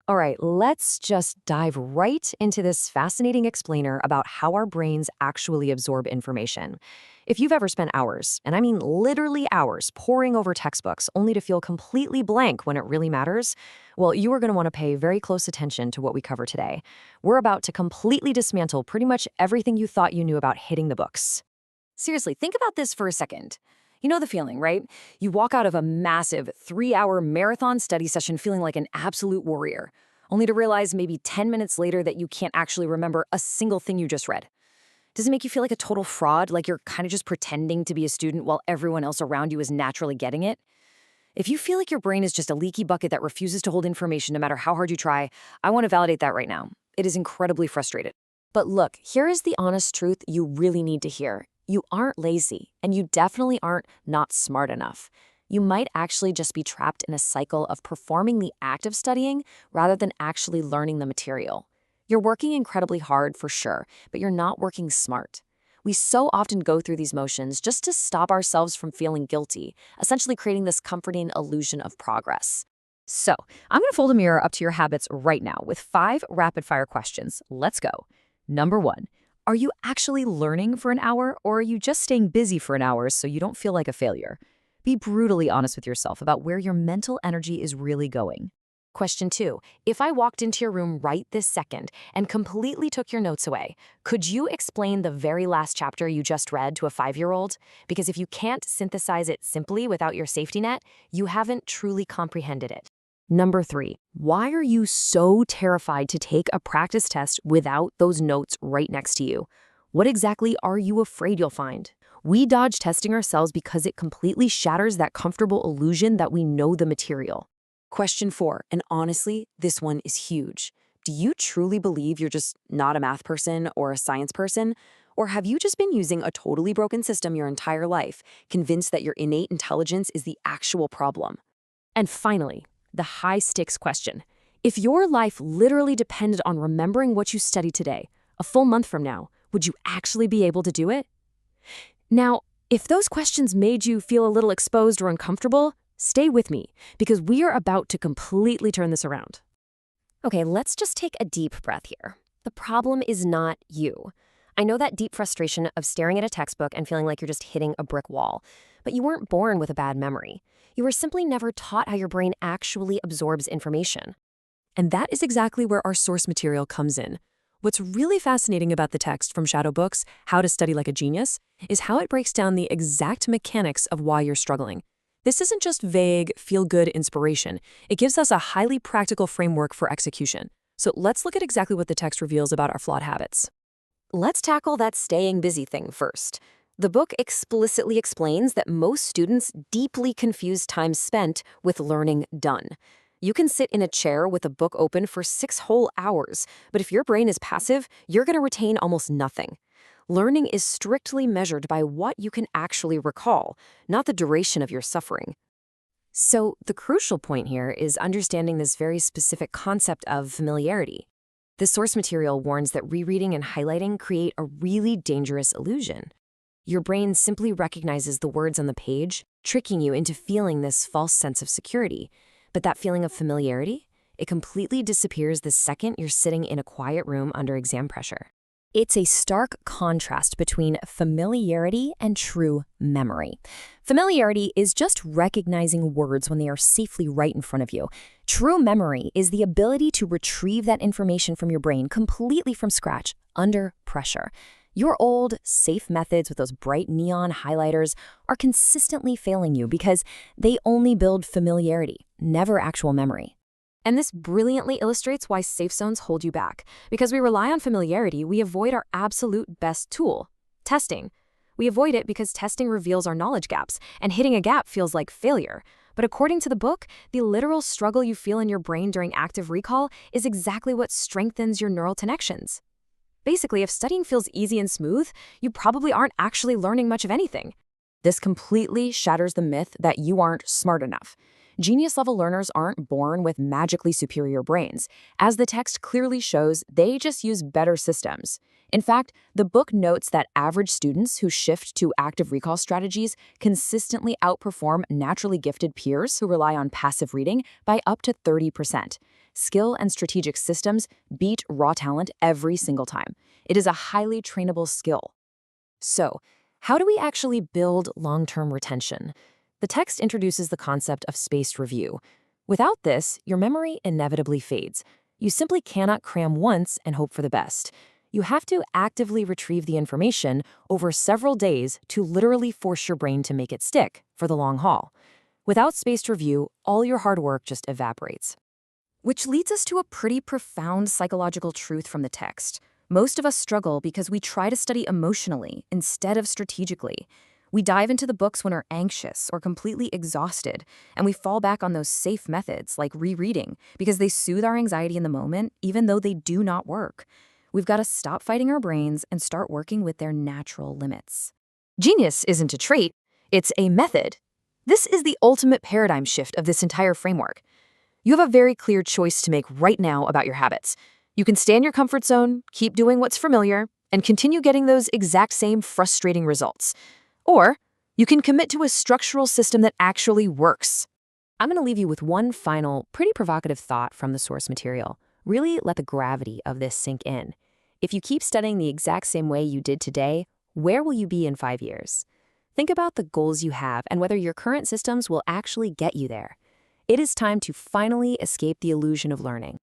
All right, let's just dive right into this fascinating explainer about how our brains actually absorb information. If you've ever spent hours, and I mean literally hours, poring over textbooks only to feel completely blank when it really matters, well, you are going to want to pay very close attention to what we cover today. We're about to completely dismantle pretty much everything you thought you knew about hitting the books. Seriously, think about this for a second. You know the feeling, right? You walk out of a massive 3-hour marathon study session feeling like an absolute warrior, only to realize maybe 10 minutes later that you can't actually remember a single thing you just read. Does it make you feel like a total fraud, like you're kind of just pretending to be a student while everyone else around you is naturally getting it? If you feel like your brain is just a leaky bucket that refuses to hold information no matter how hard you try, I want to validate that right now. It is incredibly frustrated. But look, here is the honest truth you really need to hear. You aren't lazy, and you definitely aren't not smart enough. You might actually just be trapped in a cycle of performing the act of studying rather than actually learning the material. You're working incredibly hard for sure, but you're not working smart. We so often go through these motions just to stop ourselves from feeling guilty, essentially creating this comforting illusion of progress. So, I'm going to fold a mirror up to your habits right now with 5 rapid-fire questions. Let's go. Number 1. Are you actually learning for an hour, or are you just staying busy for an hour so you don't feel like a failure? Be brutally honest with yourself about where your mental energy is really going. Question 2. If I walked into your room right this second and completely took your notes away, could you explain the very last chapter you just read to a 5-year-old? Because if you can't synthesize it simply without your safety net, you haven't truly comprehended it. Number 3, why are you so terrified to take a practice test without those notes right next to you? What exactly are you afraid you'll find? We dodge testing ourselves because it completely shatters that comfortable illusion that we know the material. Question 4, and honestly, this one is huge. Do you truly believe you're just not a math person or a science person? Or have you just been using a totally broken system your entire life, convinced that your innate intelligence is the actual problem? And finally, the high-stakes question. If your life literally depended on remembering what you studied today, a full month from now, would you actually be able to do it? Now, if those questions made you feel a little exposed or uncomfortable, stay with me, because we are about to completely turn this around. Okay, let's just take a deep breath here. The problem is not you. I know that deep frustration of staring at a textbook and feeling like you're just hitting a brick wall, but you weren't born with a bad memory. You were simply never taught how your brain actually absorbs information. And that is exactly where our source material comes in. What's really fascinating about the text from Shadow Books, How to Study Like a Genius, is how it breaks down the exact mechanics of why you're struggling. This isn't just vague, feel-good inspiration. It gives us a highly practical framework for execution. So let's look at exactly what the text reveals about our flawed habits. Let's tackle that staying busy thing first. The book explicitly explains that most students deeply confuse time spent with learning done. You can sit in a chair with a book open for 6 whole hours, but if your brain is passive, you're going to retain almost nothing. Learning is strictly measured by what you can actually recall, not the duration of your suffering. So the crucial point here is understanding this very specific concept of familiarity. The source material warns that rereading and highlighting create a really dangerous illusion. Your brain simply recognizes the words on the page, tricking you into feeling this false sense of security. But that feeling of familiarity, it completely disappears the second you're sitting in a quiet room under exam pressure. It's a stark contrast between familiarity and true memory. Familiarity is just recognizing words when they are safely right in front of you. True memory is the ability to retrieve that information from your brain completely from scratch, under pressure. Your old, safe methods with those bright neon highlighters are consistently failing you because they only build familiarity, never actual memory. And this brilliantly illustrates why safe zones hold you back. Because we rely on familiarity, we avoid our absolute best tool, testing. We avoid it because testing reveals our knowledge gaps, and hitting a gap feels like failure. But according to the book, the literal struggle you feel in your brain during active recall is exactly what strengthens your neural connections. Basically, if studying feels easy and smooth, you probably aren't actually learning much of anything. This completely shatters the myth that you aren't smart enough. Genius-level learners aren't born with magically superior brains. As the text clearly shows, they just use better systems. In fact, the book notes that average students who shift to active recall strategies consistently outperform naturally gifted peers who rely on passive reading by up to 30%. Skill and strategic systems beat raw talent every single time. It is a highly trainable skill. So, how do we actually build long-term retention? The text introduces the concept of spaced review. Without this, your memory inevitably fades. You simply cannot cram once and hope for the best. You have to actively retrieve the information over several days to literally force your brain to make it stick for the long haul. Without spaced review, all your hard work just evaporates. Which leads us to a pretty profound psychological truth from the text. Most of us struggle because we try to study emotionally instead of strategically. We dive into the books when we're anxious or completely exhausted, and we fall back on those safe methods like rereading because they soothe our anxiety in the moment, even though they do not work. We've got to stop fighting our brains and start working with their natural limits. Genius isn't a trait, it's a method. This is the ultimate paradigm shift of this entire framework. You have a very clear choice to make right now about your habits. You can stay in your comfort zone, keep doing what's familiar, and continue getting those exact same frustrating results. Or you can commit to a structural system that actually works. I'm going to leave you with one final, pretty provocative thought from the source material. Really let the gravity of this sink in. If you keep studying the exact same way you did today, where will you be in 5 years? Think about the goals you have and whether your current systems will actually get you there. It is time to finally escape the illusion of learning.